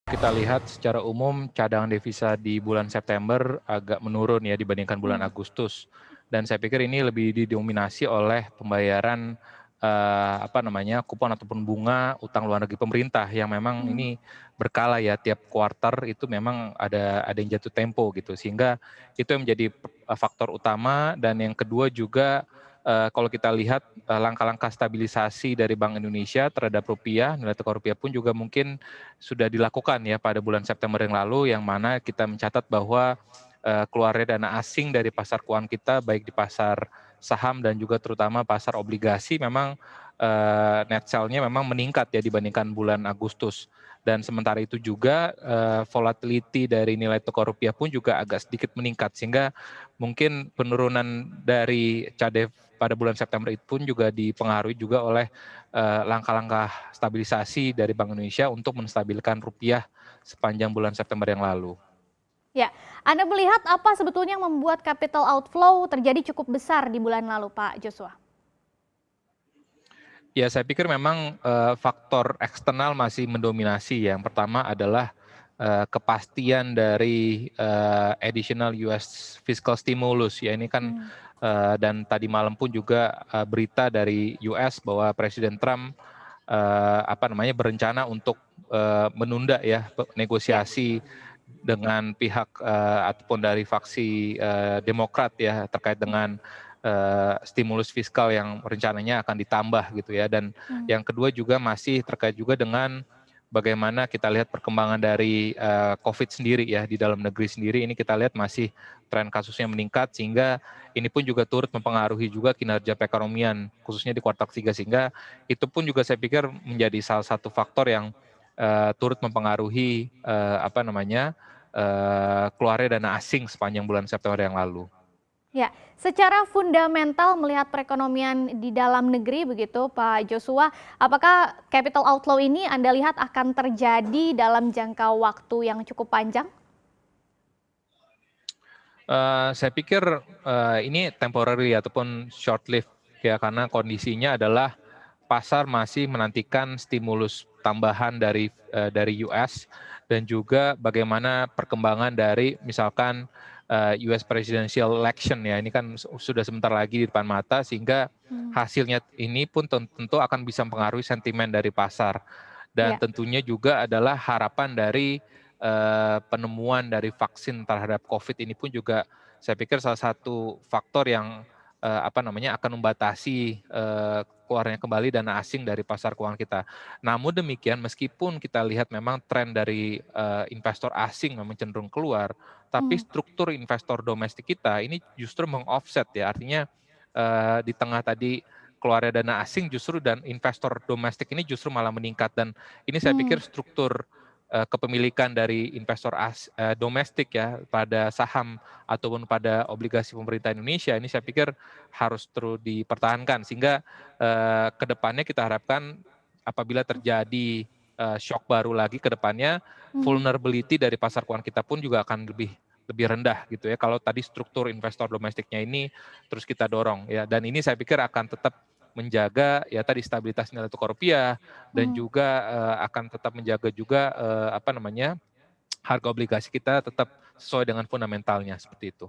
Kita lihat secara umum cadangan devisa di bulan September agak menurun ya dibandingkan bulan Mmm, Agustus. Dan saya pikir ini lebih didominasi oleh pembayaran, kupon ataupun bunga utang luar negeri pemerintah yang memang mmm, ini berkala ya, tiap kuartal itu memang ada yang jatuh tempo gitu. Sehingga itu yang menjadi faktor utama, dan yang kedua juga, kalau kita lihat, langkah-langkah stabilisasi dari Bank Indonesia terhadap rupiah, nilai tukar rupiah pun juga mungkin sudah dilakukan ya pada bulan September yang lalu, yang mana kita mencatat bahwa keluarnya dana asing dari pasar keuangan kita baik di pasar saham dan juga terutama pasar obligasi memang net sell-nya memang meningkat ya dibandingkan bulan Agustus. Dan sementara itu juga volatility dari nilai tukar rupiah pun juga agak sedikit meningkat, sehingga mungkin penurunan dari CADEV pada bulan September itu pun juga dipengaruhi juga oleh langkah-langkah stabilisasi dari Bank Indonesia untuk menstabilkan rupiah sepanjang bulan September yang lalu. ya. Anda melihat apa sebetulnya yang membuat capital outflow terjadi cukup besar di bulan lalu, Pak Joshua? Ya, saya pikir memang faktor eksternal masih mendominasi. Yang pertama adalah kepastian dari additional US fiscal stimulus ya, ini kan Mmm, dan tadi malam pun juga berita dari US bahwa Presiden Trump berencana untuk menunda ya ya, negosiasi dengan pihak ataupun dari faksi Demokrat ya terkait dengan stimulus fiskal yang rencananya akan ditambah gitu ya. Dan mmm, yang kedua juga masih terkait juga dengan bagaimana kita lihat perkembangan dari COVID sendiri ya di dalam negeri sendiri, ini kita lihat masih tren kasusnya meningkat, sehingga ini pun juga turut mempengaruhi juga kinerja perekonomian khususnya di kuartal 3, sehingga itu pun juga saya pikir menjadi salah satu faktor yang turut mempengaruhi keluarnya dana asing sepanjang bulan September yang lalu. ya. Secara fundamental melihat perekonomian di dalam negeri begitu, Pak Joshua, apakah capital outflow ini Anda lihat akan terjadi dalam jangka waktu yang cukup panjang? Saya pikir ini temporary ataupun short lived ya, karena kondisinya adalah pasar masih menantikan stimulus tambahan dari US, dan juga bagaimana perkembangan dari misalkan US presidential election ya, ini kan sudah sebentar lagi di depan mata, sehingga Mmm, hasilnya ini pun tentu akan bisa mempengaruhi sentimen dari pasar. Dan iya, tentunya juga adalah harapan dari penemuan dari vaksin terhadap COVID ini pun juga saya pikir salah satu faktor yang akan membatasi keluarnya kembali dana asing dari pasar keuangan kita. Namun demikian, meskipun kita lihat memang tren dari investor asing memang cenderung keluar, tapi mmm, struktur investor domestik kita ini justru meng-offset ya. Artinya di tengah tadi keluarnya dana asing, justru dan investor domestik ini justru malah meningkat. Dan ini saya mmm. pikir struktur kepemilikan dari investor domestik ya pada saham ataupun pada obligasi pemerintah Indonesia, ini saya pikir harus terus dipertahankan, sehingga ke depannya kita harapkan apabila terjadi shock baru lagi ke depannya, Mmm, vulnerability dari pasar keuangan kita pun juga akan lebih lebih rendah gitu ya, kalau tadi struktur investor domestiknya ini terus kita dorong ya. Dan ini saya pikir akan tetap menjaga ya tadi stabilitas nilai tukar rupiah, dan mmm. juga akan tetap menjaga juga harga obligasi kita tetap sesuai dengan fundamentalnya, seperti itu.